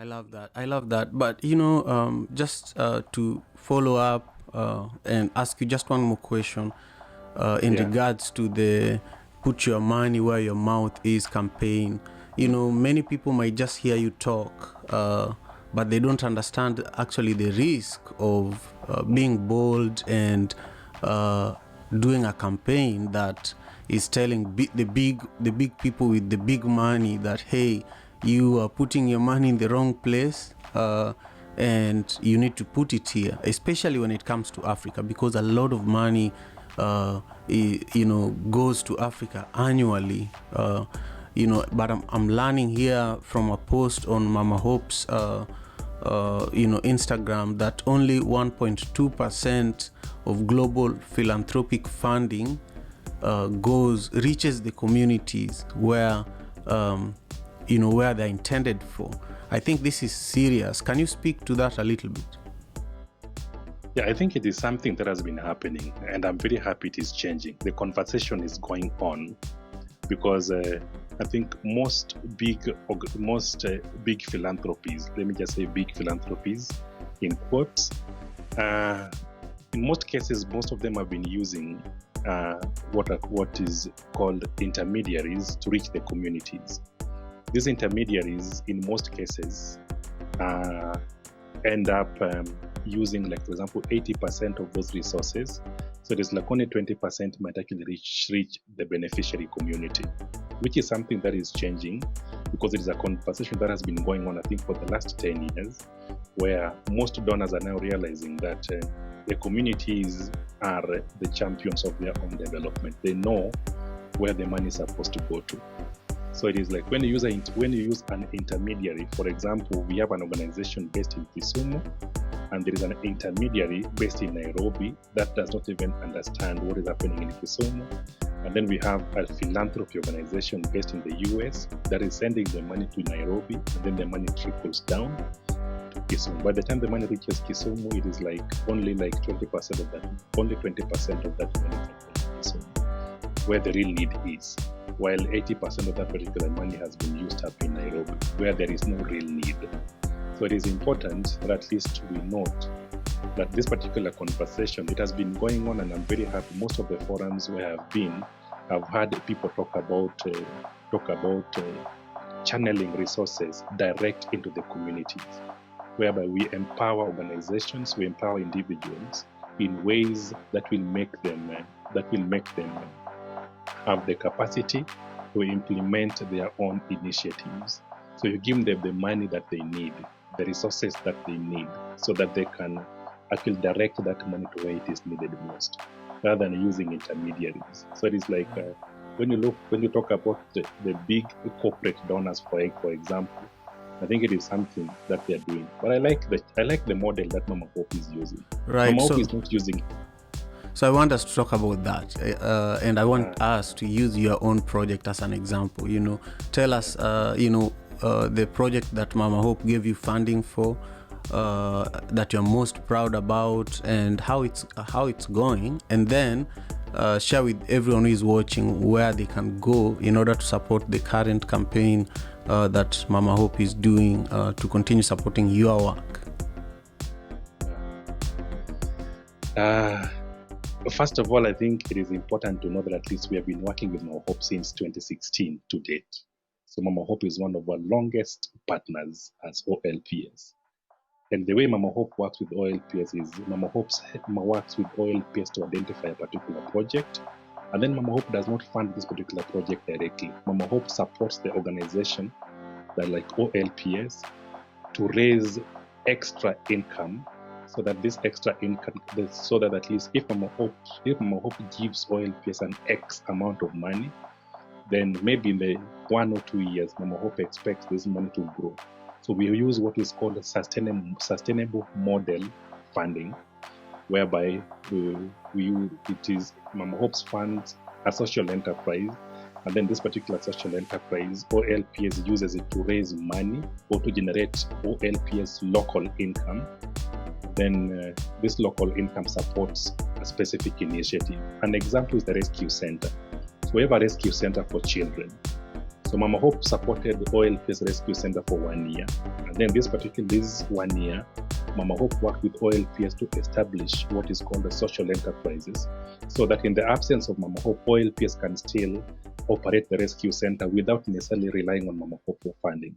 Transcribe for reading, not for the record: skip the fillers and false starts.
I love that. I love that. But just to follow up and ask you just one more question in Yeah. regards to the "put your money where your mouth is" campaign. Many people might just hear you talk, but they don't understand actually the risk of being bold and doing a campaign that is telling the big people with the big money that, hey, you are putting your money in the wrong place, and you need to put it here, especially when it comes to Africa, because a lot of money goes to Africa annually. But I'm learning here from a post on Mama Hope's Instagram that only 1.2% of global philanthropic funding reaches the communities where where they're intended for. I think this is serious. Can you speak to that a little bit? Yeah, I think it is something that has been happening, and I'm very happy it is changing. The conversation is going on because I think most big philanthropies, let me just say big philanthropies in quotes, in most cases, most of them have been using what is called intermediaries to reach the communities. These intermediaries, in most cases, end up using, like, for example, 80% of those resources. So there's like only 20% might actually reach the beneficiary community, which is something that is changing because it is a conversation that has been going on, I think, for the last 10 years, where most donors are now realizing that the communities are the champions of their own development. They know where the money is supposed to go to. So it is like when you use an intermediary. For example, we have an organization based in Kisumu, and there is an intermediary based in Nairobi that does not even understand what is happening in Kisumu. And then we have a philanthropy organization based in the US that is sending the money to Nairobi, and then the money trickles down to Kisumu. By the time the money reaches Kisumu, it is like only like 20% of that, only 20% of that money comes from Kisumu, where the real need is, while 80% of that particular money has been used up in Nairobi, where there is no real need. So it is important that at least we note that this particular conversation, it has been going on, and I'm very happy. Most of the forums where I've been, I've heard people talk about channeling resources direct into the communities, whereby we empower organizations, we empower individuals in ways that will make them have the capacity to implement their own initiatives. So you give them the money that they need, the resources that they need, so that they can actually direct that money to where it is needed most, rather than using intermediaries. So it is like when you talk about the big corporate donors, for example, I think it is something that they're doing. But I like the model that Mama Hope is using. Right. Mama Hope is not using. So I want us to talk about that, and I want us to use your own project as an example. Tell us, the project that Mama Hope gave you funding for, that you're most proud about, and how it's going, and then share with everyone who is watching where they can go in order to support the current campaign that Mama Hope is doing to continue supporting your work. First of all, I think it is important to know that at least we have been working with Mama Hope since 2016 to date. So Mama Hope is one of our longest partners as OLPS. And the way Mama Hope works with OLPS is Mama Hope works with OLPS to identify a particular project. And then Mama Hope does not fund this particular project directly. Mama Hope supports the organization that, like OLPS, to raise extra income, so that this extra income, so that at least if Mama Hope gives OLPS an X amount of money, then maybe in the 1 or 2 years, Mama Hope expects this money to grow. So we use what is called a sustainable model funding, whereby it is Mama Hope's funds a social enterprise, and then this particular social enterprise, OLPS, uses it to raise money or to generate OLPS local income. Then this local income supports a specific initiative. An example is the rescue center. So we have a rescue center for children. So Mama Hope supported the OLPS Rescue Center for 1 year. And then this 1 year, Mama Hope worked with OLPS to establish what is called the social enterprises, so that in the absence of Mama Hope, OLPS can still operate the rescue center without necessarily relying on Mama Hope for funding.